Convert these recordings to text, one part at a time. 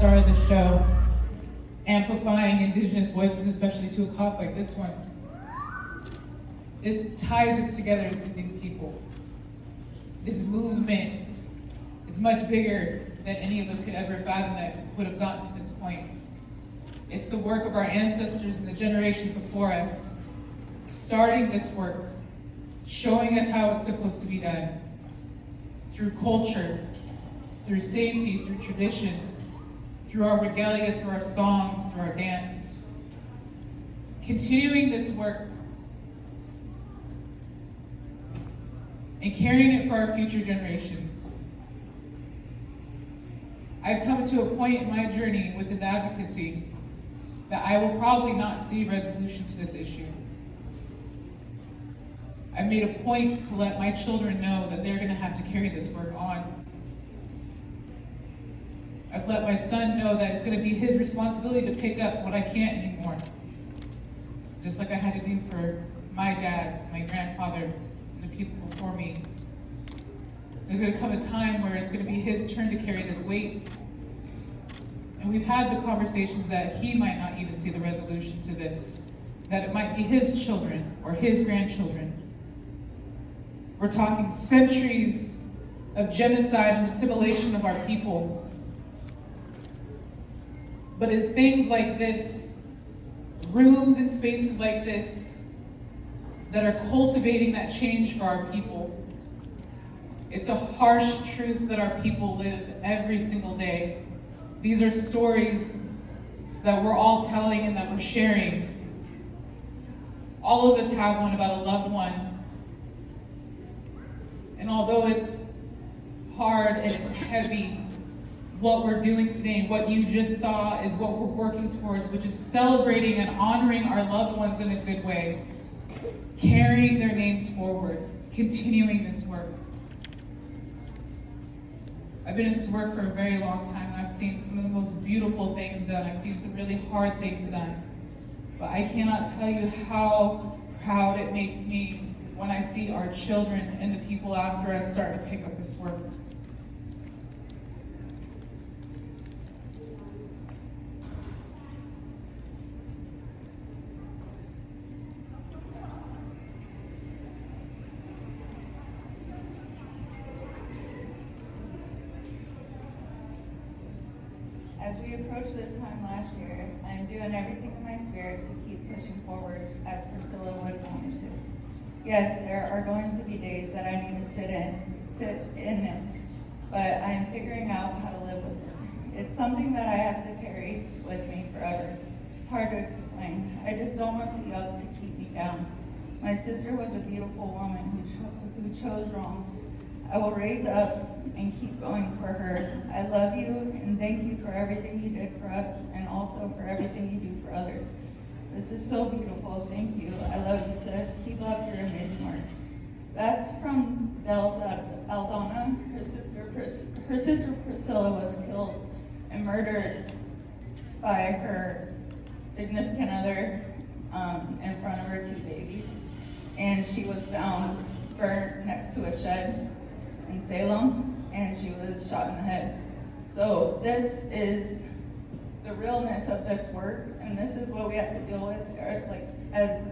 started the show, amplifying Indigenous voices, especially to a cause like this one. This ties us together as Indian people. This movement is much bigger than any of us could ever fathom that would have gotten to this point. It's the work of our ancestors and the generations before us, starting this work, showing us how it's supposed to be done, through culture, through safety, through tradition, through our regalia, through our songs, through our dance. Continuing this work and carrying it for our future generations. I've come to a point in my journey with this advocacy that I will probably not see resolution to this issue. I've made a point to let my children know that they're gonna have to carry this work on. I've let my son know that it's gonna be his responsibility to pick up what I can't anymore. Just like I had to do for my dad, my grandfather, and the people before me. There's gonna come a time where it's gonna be his turn to carry this weight. And we've had the conversations that he might not even see the resolution to this, that it might be his children or his grandchildren. We're talking centuries of genocide and assimilation of our people. But it's things like this, rooms and spaces like this, that are cultivating that change for our people. It's a harsh truth that our people live every single day. These are stories that we're all telling and that we're sharing. All of us have one about a loved one. And although it's hard and it's heavy, what we're doing today and what you just saw is what we're working towards, which is celebrating and honoring our loved ones in a good way, carrying their names forward, continuing this work. I've been in this work for a very long time, and I've seen some of the most beautiful things done. I've seen some really hard things done. But I cannot tell you how proud it makes me when I see our children and the people after us start to pick up this work. As we approach this time last year, I am doing everything in my spirit to keep pushing forward as Priscilla would want me to. Yes, there are going to be days that I need to sit in it, but I am figuring out how to live with it. It's something that I have to carry with me forever. It's hard to explain. I just don't want the yoke to keep me down. My sister was a beautiful woman who chose wrong. I will raise up and keep going for her. I love you and thank you for everything you did for us and also for everything you do for others. This is so beautiful. Thank you. I love you, sis. Keep up your amazing work. That's from Bells out of Aldana. Her sister Priscilla was killed and murdered by her significant other in front of her two babies. And she was found burned next to a shed in Salem, and she was shot in the head. So this is the realness of this work, and this is what we have to deal with like as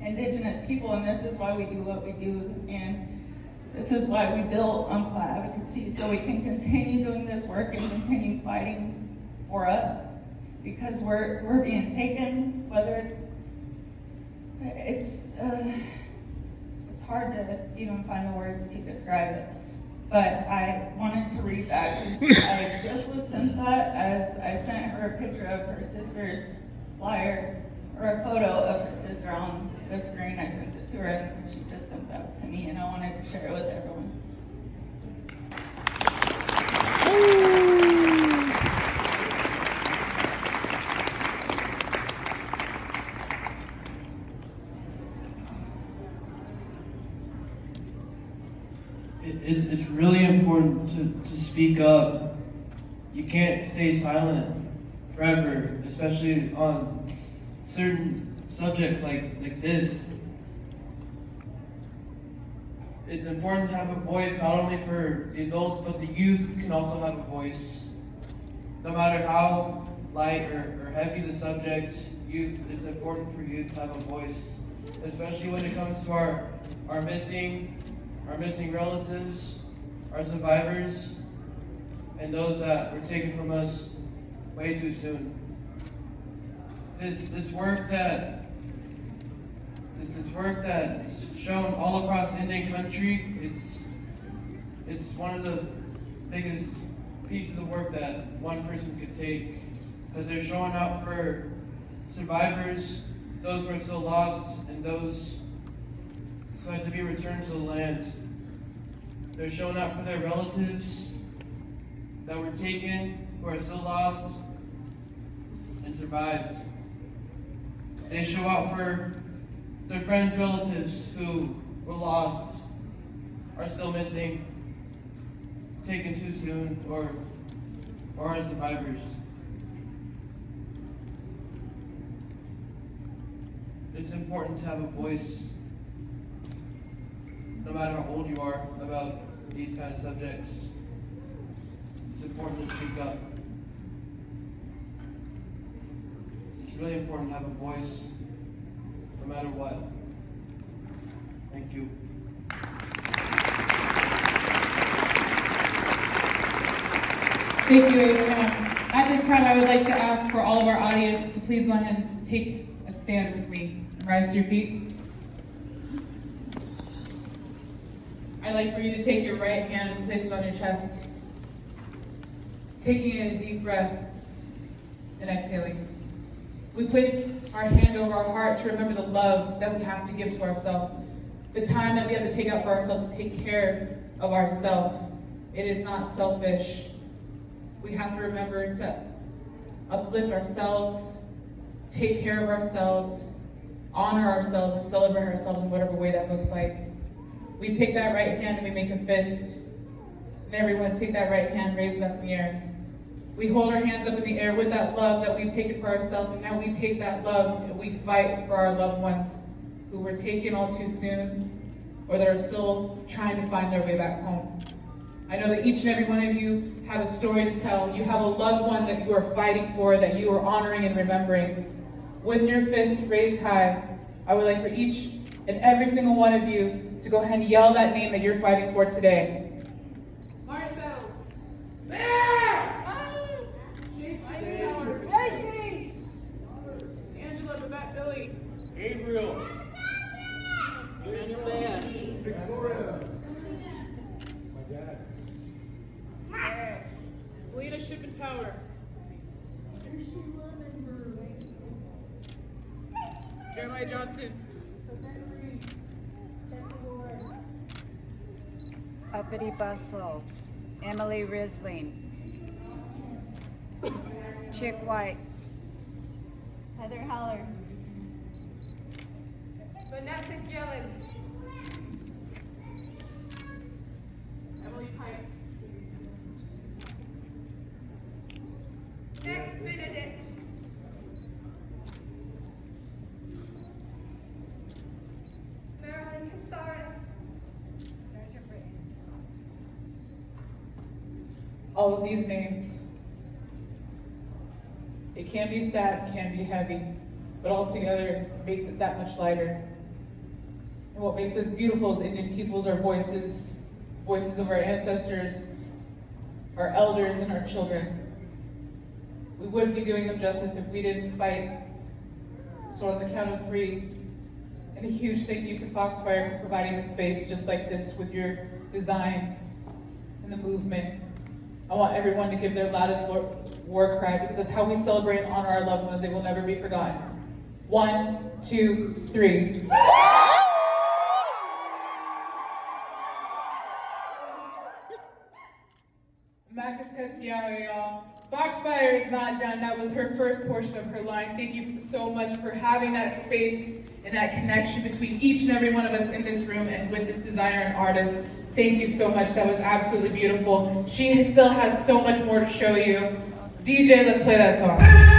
Indigenous people, and this is why we do what we do, and this is why we built Umpqua Advocacy, so we can continue doing this work and continue fighting for us, because we're being taken, whether it's hard to even find the words to describe it. But I wanted to read that because I just was sent that as I sent her a picture of her sister's flyer, or a photo of her sister on the screen. I sent it to her and she just sent that to me, and I wanted to share it with everyone. It's really important to speak up. You can't stay silent forever, especially on certain subjects like this. It's important to have a voice, not only for the adults, but the youth can also have a voice. no matter how light or heavy the subject, youth, it's important for youth to have a voice, especially when it comes to our missing relatives, our survivors, and those that were taken from us way too soon. This work that's shown all across Indian country, it's one of the biggest pieces of work that one person could take, because they're showing out for survivors, those who are still lost, and those who had to be returned to the land. They're showing out for their relatives that were taken, who are still lost, and survived. They show out for their friends, relatives who were lost, are still missing, taken too soon, or are survivors. It's important to have a voice, no matter how old you are, about these kind of subjects. It's important to speak up. It's really important to have a voice, no matter what. Thank you. Thank you, Abraham. At this time, I would like to ask for all of our audience to please go ahead and take a stand with me and rise to your feet. I'd like for you to take your right hand and place it on your chest, taking in a deep breath and exhaling. We place our hand over our heart to remember the love that we have to give to ourselves, the time that we have to take out for ourselves to take care of ourselves. It is not selfish. We have to remember to uplift ourselves, take care of ourselves, honor ourselves, and celebrate ourselves in whatever way that looks like. We take that right hand and we make a fist. And everyone take that right hand, raise it up in the air. We hold our hands up in the air with that love that we've taken for ourselves, and now we take that love and we fight for our loved ones who were taken all too soon or that are still trying to find their way back home. I know that each and every one of you have a story to tell. You have a loved one that you are fighting for, that you are honoring and remembering. With your fists raised high, I would like for each and every single one of you to go ahead and yell that name that you're fighting for today. Martin Bells. Mercy! Angela, Babette, Billy. Gabriel. Victoria. My dad. Selena Shippetower. Jeremiah Johnson. Uppity Bustle. Emily Risling. Chick White. Heather Haller. Vanessa Gillen. Emily Pike. Next Benedict. Marilyn Casares. All of these names. It can be sad, it can be heavy, but altogether it makes it that much lighter. And what makes us beautiful as Indian peoples are voices of our ancestors, our elders, and our children. We wouldn't be doing them justice if we didn't fight. So on the count of 3, and a huge thank you to Foxfire for providing this space just like this with your designs and the movement. I want everyone to give their loudest war cry, because that's how we celebrate and honor our loved ones. They will never be forgotten. 1, 2, 3. Y'all. Foxfire is not done. That was her first portion of her line. Thank you so much for having that space and that connection between each and every one of us in this room and with this designer and artist. Thank you so much. That was absolutely beautiful. She still has so much more to show you. DJ, let's play that song.